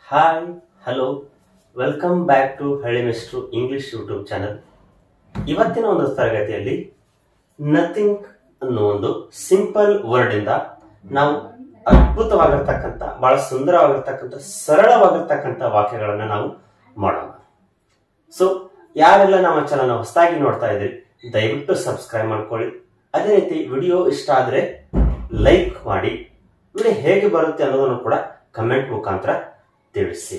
Hi hello welcome back to Halli Mestru English YouTube channel. ಇವತ್ತಿನ ಒಂದು ತರಗತಿಯಲ್ಲಿ ನಥಿಂಗ್ ಅನ್ನೋ ಒಂದು ಸಿಂಪಲ್ ವರ್ಡ್ ಇಂದ ನಾವು ಅದ್ಭುತವಾಗಿರ್ತಕ್ಕಂಥ ಬಹಳ ಸುಂದರವಾಗಿರ್ತಕ್ಕಂಥ ಸರಳವಾಗಿರ್ತಕ್ಕಂಥ ವಾಕ್ಯಗಳನ್ನ ನಾವು ಮಾಡೋಣ. ಸೊ ಯಾರೆಲ್ಲ ನಮ್ಮ ಚಾನಲ್ ಹೊಸದಾಗಿ ನೋಡ್ತಾ ಇದ್ರಿ ದಯವಿಟ್ಟು ಸಬ್ಸ್ಕ್ರೈಬ್ ಮಾಡ್ಕೊಳ್ಳಿ. ಅದೇ ರೀತಿ ವಿಡಿಯೋ ಇಷ್ಟ ಆದ್ರೆ ಲೈಕ್ ಮಾಡಿ. ವಿಡಿಯೋ ಹೇಗೆ ಬರುತ್ತೆ ಅನ್ನೋದನ್ನು ಕೂಡ ಕಮೆಂಟ್ ಮುಖಾಂತರ ತಿಳಿಸಿ.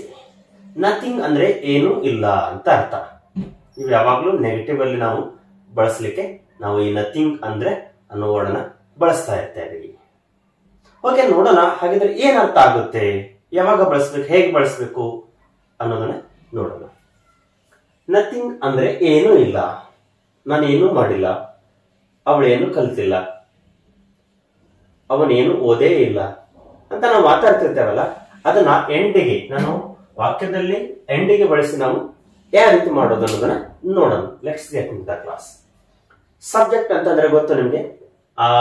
ನಥಿಂಗ್ ಅಂದ್ರೆ ಏನು ಇಲ್ಲ ಅಂತ ಅರ್ಥ. ನೀವು ಯಾವಾಗ್ಲೂ ನೆಗೆಟಿವ್ ಅಲ್ಲಿ ನಾವು ಬಳಸಲಿಕ್ಕೆ ನಾವು ಈ ನಥಿಂಗ್ ಅಂದ್ರೆ ಅನ್ನೋ ವರ್ಡನ್ನ ಬಳಸ್ತಾ ಇರ್ತೇವೆ. ಓಕೆ, ನೋಡೋಣ ಹಾಗಿದ್ರೆ ಏನ್ ಅರ್ಥ ಆಗುತ್ತೆ, ಯಾವಾಗ ಬಳಸ್ಬೇಕು, ಹೇಗೆ ಬಳಸಬೇಕು ಅನ್ನೋದನ್ನ ನೋಡೋಣ. ನಥಿಂಗ್ ಅಂದ್ರೆ ಏನೂ ಇಲ್ಲ, ನಾನೇನು ಮಾಡಿಲ್ಲ, ಅವಳೇನು ಕಲ್ತಿಲ್ಲ, ಅವನೇನು ಓದೇ ಇಲ್ಲ ಅಂತ ನಾವು ಮಾತಾಡ್ತಿರ್ತೇವಲ್ಲ, ಅದನ್ನ ಎಂಡಿಗೆ ನಾನು ವಾಕ್ಯದಲ್ಲಿ ಎಂಡಿಗೆ ಬಳಸಿ ನಾವು ಯಾವ ರೀತಿ ಮಾಡೋದು ಅನ್ನೋದನ್ನ ನೋಡೋಣ. Let's get in the class. Subject ಅಂತಂದ್ರೆ ಗೊತ್ತು ನಿಮ್ಗೆ,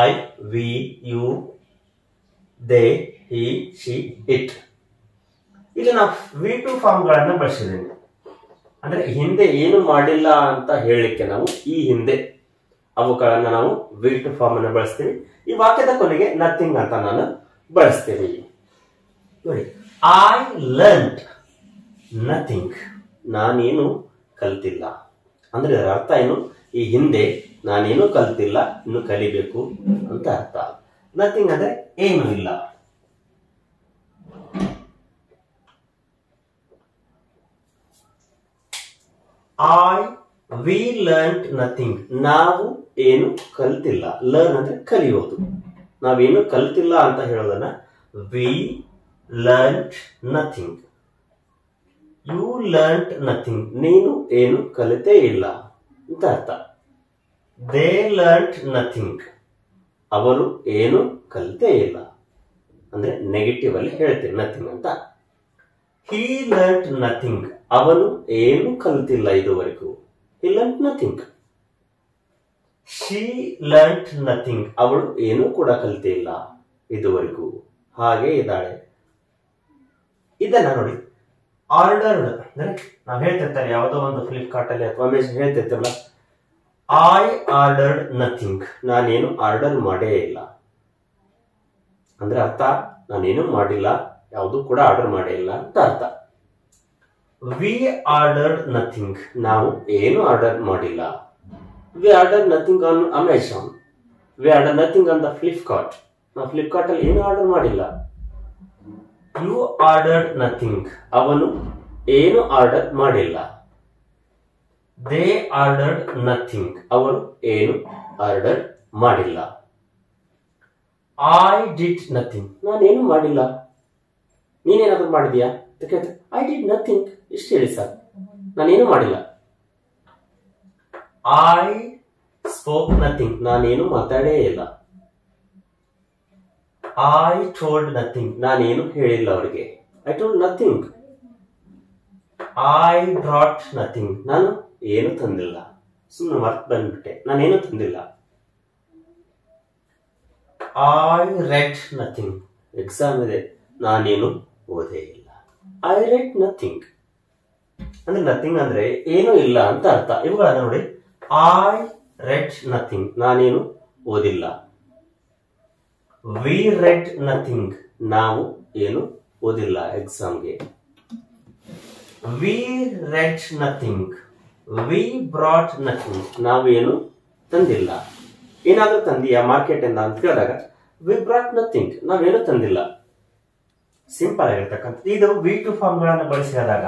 I, we, you, they, he, she, it. ಇಲ್ಲಿ ನಾವು V2 ಫಾರ್ಮ್ ಗಳನ್ನ ಬಳಸಿದ್ದೀನಿ. ಅಂದ್ರೆ ಹಿಂದೆ ಏನು ಮಾಡಿಲ್ಲ ಅಂತ ಹೇಳಲಿಕ್ಕೆ ನಾವು ಈ ಹಿಂದೆ ಅವುಗಳನ್ನ ನಾವು V2 ಫಾರ್ಮ್ ಅನ್ನು ಬಳಸ್ತೀವಿ. ಈ ವಾಕ್ಯದ ಕೊನೆಗೆ ನಥಿಂಗ್ ಅಂತ ನಾನು ಬಳಸ್ತೀವಿ. ನೋಡಿ, ಐ ಲರ್ನ್ಡ್ ನಥಿಂಗ್, ನಾನೇನು ಕಲ್ತಿಲ್ಲ ಅಂದ್ರೆ ಇದರ ಅರ್ಥ ಏನು, ಈ ಹಿಂದೆ ನಾನೇನು ಕಲ್ತಿಲ್ಲ, ಇನ್ನು ಕಲಿಬೇಕು ಅಂತ ಅರ್ಥ. ನಥಿಂಗ್ ಅಂದ್ರೆ ಏನು ಇಲ್ಲ. ವಿ ಲರ್ನ್ಡ್ ನಥಿಂಗ್, ನಾವು ಏನು ಕಲ್ತಿಲ್ಲ. ಲರ್ನ್ ಅಂದ್ರೆ ಕಲಿಯೋದು. ನಾವೇನು ಕಲ್ತಿಲ್ಲ ಅಂತ ಹೇಳೋದನ್ನ we learned nothing. You learned nothing, ನೀನು ಏನು ಕಲಿತೇ ಇಲ್ಲ ಅಂತ ಅರ್ಥ. ದೇ ಲರ್ನ್ಡ್ ನಥಿಂಗ್, ಅವರು ಏನು ಕಲಿತೇ ಇಲ್ಲ ಅಂದ್ರೆ ನೆಗೆಟಿವ್ ಅಲ್ಲಿ ಹೇಳ್ತೇವೆ ನಥಿಂಗ್ ಅಂತ. ಹಿ ಲರ್ನ್ಡ್ ನಥಿಂಗ್, ಅವನು ಏನು ಕಲಿತಿಲ್ಲ ಇದುವರೆಗೂ. He learned nothing. She learned nothing, ಅವಳು ಏನು ಕೂಡ ಕಲಿತೇ ಇಲ್ಲ ಇದುವರೆಗೂ, ಹಾಗೆ ಇದ್ದಾಳೆ. ಇದನ್ನ ನೋಡಿ, ಆರ್ಡರ್ಡ್ ಅಂದ್ರೆ ನಾವ್ ಹೇಳ್ತಿರ್ತಾರೆ ಯಾವುದೋ ಒಂದು ಫ್ಲಿಪ್ಕಾರ್ಟ್ ಅಲ್ಲಿ ಅಥವಾ ಅಮೆಜಾನ್ ಹೇಳ್ತಿರ್ತೇವಲ್ಲ, ಐ ಆರ್ಡರ್ಡ್ ನಥಿಂಗ್, ನಾನೇನು ಆರ್ಡರ್ ಮಾಡೇ ಇಲ್ಲ ಅಂದ್ರೆ ಅರ್ಥ ನಾನೇನು ಮಾಡಿಲ್ಲ, ಯಾವುದು ಕೂಡ ಆರ್ಡರ್ ಮಾಡೇ ಇಲ್ಲ ಅಂತ ಅರ್ಥ. ವಿ ಆರ್ಡರ್ಡ್ ನಥಿಂಗ್, ನಾವು ಏನು ಆರ್ಡರ್ ಮಾಡಿಲ್ಲ. We order nothing on Amazon, we order nothing on the Flipkart, ನಾವು ಫ್ಲಿಪ್ಕಾರ್ಟ್ ಅಲ್ಲಿ ಏನು ಆರ್ಡರ್ ಮಾಡಿಲ್ಲ. ಯು ಆರ್ಡರ್ಡ್ ನಥಿಂಗ್, ಅವನು ಏನು ಆರ್ಡರ್ ಮಾಡಿಲ್ಲ. ದೇ ಆರ್ಡರ್ಡ್ ನಥಿಂಗ್, ಅವರು ಏನು ಆರ್ಡರ್ ಮಾಡಿಲ್ಲ. ಐ ಡಿಡ್ ನಥಿಂಗ್, ನಾನೇನು ಮಾಡಿಲ್ಲ, ನೀನೇನಾದ್ರೂ ಮಾಡಿದ್ಯಾ ಅಂತ ಕೇಳ್ತಾರೆ. ಐ ಡಿಡ್ ನಥಿಂಗ್, ಇಷ್ಟು ಹೇಳಿ ಸರ್, ನಾನೇನು ಮಾಡಿಲ್ಲ. ಐ ಸ್ಪೋಕ್ ನಥಿಂಗ್, ನಾನೇನು ಮಾತಾಡೇ ಇಲ್ಲ. ಐ ಟೋಲ್ಡ್ ನಥಿಂಗ್, ನಾನೇನು ಹೇಳಿಲ್ಲ ಅವರಿಗೆ. I told nothing. I brought nothing, ನಾನು ಏನು ತಂದಿಲ್ಲ, ಸುಮ್ಮನೆ ಮರ್ತ್ ಬಂದ್ಬಿಟ್ಟೆ, ನಾನೇನು ತಂದಿಲ್ಲ. ಐ ರೆಡ್ ನಥಿಂಗ್, ಎಕ್ಸಾಮ್ ಇದೆ, ನಾನೇನು ಓದೇ ಇಲ್ಲ. ಐ ರೆಡ್ ನಥಿಂಗ್ ಅಂದ್ರೆ ನಥಿಂಗ್ ಅಂದ್ರೆ ಏನು ಇಲ್ಲ ಅಂತ ಅರ್ಥ. ಇವುಗಳನ್ನ ನೋಡಿ, ಐ ರೆಡ್ ನಥಿಂಗ್, ನಾನೇನು ಓದಿಲ್ಲ. ವಿ ರೆಡ್ ನಥಿಂಗ್, ನಾವು ಏನು ಓದಿಲ್ಲ ಎಕ್ಸಾಮ್ಗೆ. We read nothing. We brought nothing, ನಾವೇನು ತಂದಿಲ್ಲ. ಏನಾದ್ರೂ ತಂದಿಯಾ ಮಾರ್ಕೆಟ್ ಇಂದ ಅಂತ ಕೇಳಿದಾಗ ವಿ ಬ್ರಾಟ್ ನಥಿಂಗ್, ನಾವೇನು ತಂದಿಲ್ಲ. ಸಿಂಪಲ್ ಆಗಿರ್ತಕ್ಕಂಥ ಇದು V2 ಫಾರ್ಮ್ ಗಳನ್ನ ಬಳಸಿದಾಗ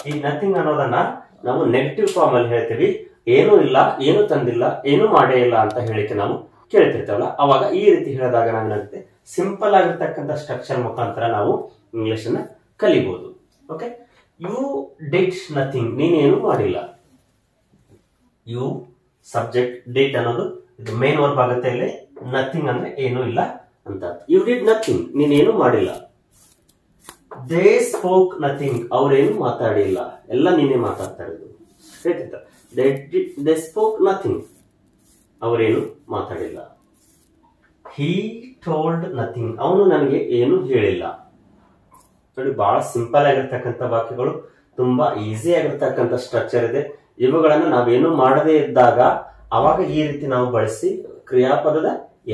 ಈ ನಥಿಂಗ್ ಅನ್ನೋದನ್ನ ನಾವು ನೆಗೆಟಿವ್ ಫಾರ್ಮ್ ಅಲ್ಲಿ ಹೇಳ್ತೀವಿ. ಏನೂ ಇಲ್ಲ, ಏನು ತಂದಿಲ್ಲ, ಏನು ಮಾಡೇ ಇಲ್ಲ ಅಂತ ಹೇಳಿಕೆ ನಾವು ಕೇಳ್ತಿರ್ತೇವಲ್ಲ, ಅವಾಗ ಈ ರೀತಿ ಹೇಳಿದಾಗ ನಾವೇನಾಗುತ್ತೆ, ಸಿಂಪಲ್ ಆಗಿರ್ತಕ್ಕಂಥ ಸ್ಟ್ರಕ್ಚರ್ ಮುಖಾಂತರ ನಾವು ಇಂಗ್ಲಿಷ್ ಅನ್ನ ಕಲಿಬಹುದು. ಓಕೆ, ಯು ಡಿಡ್ ನಥಿಂಗ್, ನೀನೇನು ಮಾಡಿಲ್ಲ. ಯು ಸಬ್ಜೆಕ್ಟ್, ಡಿಡ್ ಅನ್ನೋದು ಇದು ಮೇನ್ ವರ್ಬ್ ಆಗುತ್ತೆ. ಇಲ್ಲಿ ನಥಿಂಗ್ ಅಂದ್ರೆ ಏನೂ ಇಲ್ಲ ಅಂತ. ಯು ಡಿಡ್ ನಥಿಂಗ್, ನೀನೇನು ಮಾಡಿಲ್ಲ. ದೇ ಸ್ಪೋಕ್ ನಥಿಂಗ್, ಅವರೇನು ಮಾತಾಡಿಲ್ಲ, ಎಲ್ಲ ನೀನೇ ಮಾತಾಡ್ತಾ ಇರೋದು. ದೇ ಸ್ಪೋಕ್ ನಥಿಂಗ್, ಅವರೇನು ಮಾತಾಡಿಲ್ಲ. ಹಿ ಟೋಲ್ಡ್ ನಥಿಂಗ್, ಅವನು ನನಗೆ ಏನು ಹೇಳಿಲ್ಲ. ನೋಡಿ, ಬಹಳ ಸಿಂಪಲ್ ಆಗಿರ್ತಕ್ಕಂಥ ವಾಕ್ಯಗಳು, ತುಂಬಾ ಈಸಿ ಆಗಿರ್ತಕ್ಕಂಥ ಸ್ಟ್ರಕ್ಚರ್ ಇದೆ. ಇವುಗಳನ್ನ ನಾವೇನು ಮಾಡದೇ ಇದ್ದಾಗ ಅವಾಗ ಈ ರೀತಿ ನಾವು ಬಳಸಿ ಕ್ರಿಯಾಪದದ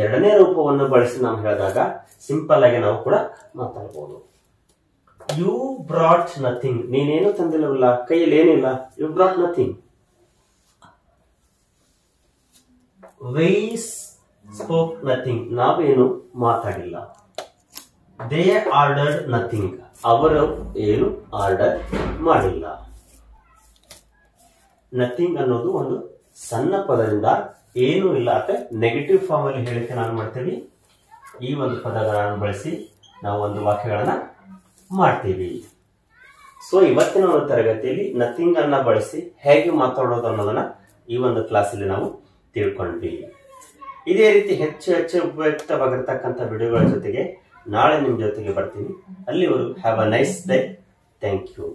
ಎರಡನೇ ರೂಪವನ್ನು ಬಳಸಿ ನಾವು ಹೇಳಿದಾಗ ಸಿಂಪಲ್ ಆಗಿ ನಾವು ಕೂಡ ಮಾತಾಡಬಹುದು. ಯು ಬ್ರಾಟ್ ನಥಿಂಗ್, ನೀನೇನು ತಂದಿಲ್ಲವಲ್ಲ, ಕೈಯಲ್ಲಿ ಏನಿಲ್ಲ. You brought nothing. We spoke nothing, ನಾವೇನು ಮಾತಾಡಿಲ್ಲ. ದೇ ಆರ್ಡರ್ಡ್ ನಥಿಂಗ್, ಅವರು ಏನು ಆರ್ಡರ್ ಮಾಡಿಲ್ಲ. ನಥಿಂಗ್ ಅನ್ನೋದು ಒಂದು ಸಣ್ಣ ಪದದಿಂದ ಏನು ಇಲ್ಲ ಅಥವಾ ನೆಗೆಟಿವ್ ಫಾರ್ಮ್ ಅಲ್ಲಿ ಹೇಳಿಕೆ ನಾನು ಮಾಡ್ತೀವಿ. ಈ ಒಂದು ಪದಗಳನ್ನು ಬಳಸಿ ನಾವು ಒಂದು ವಾಕ್ಯಗಳನ್ನ ಮಾಡ್ತೀವಿ. ಸೊ ಇವತ್ತಿನ ಒಂದು ತರಗತಿಯಲ್ಲಿ ನಥಿಂಗ್ ಅನ್ನ ಬಳಸಿ ಹೇಗೆ ಮಾತಾಡೋದು ಅನ್ನೋದನ್ನ ಈ ಒಂದು ಕ್ಲಾಸ್ ಅಲ್ಲಿ ನಾವು ತಿಳ್ಕೊಂಡ್ವಿ. ಇದೇ ರೀತಿ ಹೆಚ್ಚು ಹೆಚ್ಚು ಉಪಯುಕ್ತವಾಗಿರ್ತಕ್ಕಂಥ ವಿಡಿಯೋಗಳ ಜೊತೆಗೆ ನಾಳೆ ನಿಮ್ ಜೊತೆಗೆ ಬರ್ತೀನಿ. ಅಲ್ಲಿವರೆಗೂ have a nice day. Thank you.